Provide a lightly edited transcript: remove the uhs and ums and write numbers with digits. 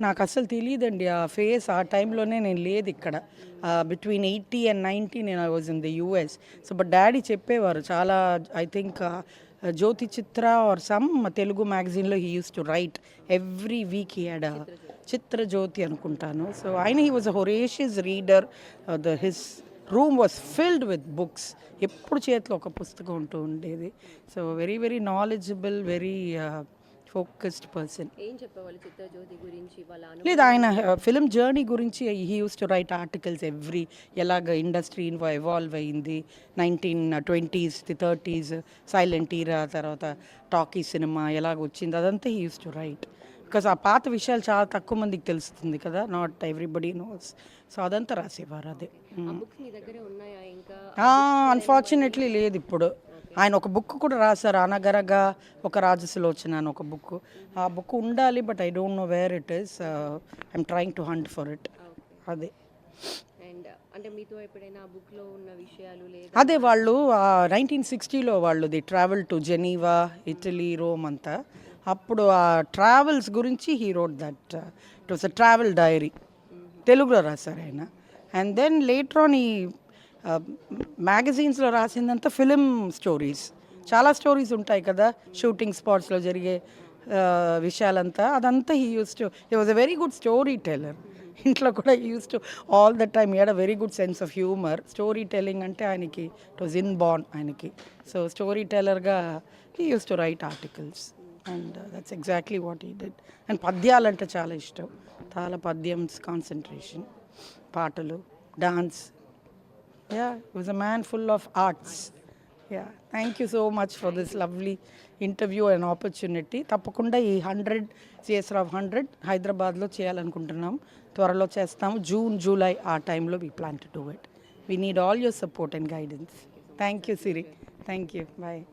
నాకు అసలు తెలియదండి ఆ ఫేస్ ఆ టైంలోనే నేను లేదు ఇక్కడ. బిట్వీన్ 80 అండ్ 90 నేను I was in the US. So but daddy చెప్పేవారు చాలా. I think Jyothi Chitra or some Telugu మ్యాగజైన్లో he use to write every week. He had Chitrajyothi అనుకుంటాను. సో ఆయన he was a voracious reader. His room was filled with books. ఎప్పుడు చేతిలో ఒక పుస్తకం ఉంటూ ఉండేది. So very very knowledgeable, very focused person. ఏం చెప్పేవాళ్ళు చిత్రజ్యోతి గురించి వాళ్ళ లేదు, ఆయన ఫిలిం జర్నీ గురించి he use to write articles every. ఎలాగ ఇండస్ట్రీ ఎవాల్వ్ అయింది 1920s 30s, సైలెంట్ ఈరా, తర్వాత టాకీ సినిమా ఎలాగ వచ్చింది, అదంతా he use to right. Because ఆ పాత విషయాలు చాలా తక్కువ మందికి తెలుస్తుంది కదా, నాట్ ఎవ్రీబడి నోస్. సో అదంతా రాసేవారు అదే. ఆ బుక్స్ మీ దగ్గరే ఉన్నాయా ఇంకా? అన్ఫార్చునేట్లీ లేదు ఇప్పుడు. ఆయన ఒక బుక్ కూడా రాశారు, అనగరగా ఒక రాజసులోచన అని ఒక బుక్. ఆ బుక్ ఉండాలి, but I don't know where it is. I'm trying to hunt for it. అదే అండ్ అంటే మీతో ఎప్పుడైనా ఆ బుక్లో ఉన్న విషయాలు లేదా? అదే వాళ్ళు 1960లో వాళ్ళు the travel to Geneva, Italy, Rome అంతా. అప్పుడు ఆ ట్రావెల్స్ గురించి he wrote that. It was a travel dairy. తెలుగులో రాశారు ఆయన. అండ్ దెన్ లేటర్ ఆన్ ఈ మ్యాగజైన్స్లో రాసిందంతా ఫిలిం స్టోరీస్. చాలా స్టోరీస్ ఉంటాయి కదా షూటింగ్ స్పాట్స్లో జరిగే విషయాలంతా. అదంతా he use to, he was a very good story teller. ఇంట్లో కూడా he use to all the time, he had a very good sense of humour. Story telling అంటే ఆయనకి ఇట్ వాజ్ ఇన్ బాన్ ఆయనకి. So story టెల్లర్గా he use to write articles. And that's exactly what he did. And పద్యాలంటే చాలా ఇష్టం. చాలా పద్యం concentration, పాటలు, dance. Yeah, he was a man full of arts. Yeah, thank you so much for this lovely interview and opportunity. తప్పకుండా ఈ 100 CSR of 100 హైదరాబాద్లో చేయాలనుకుంటున్నాం. త్వరలో చేస్తాము. జూన్, జూలై ఆ టైంలో we plan to do it. We need all your support and guidance. Thank you, Siri. Thank you. Bye.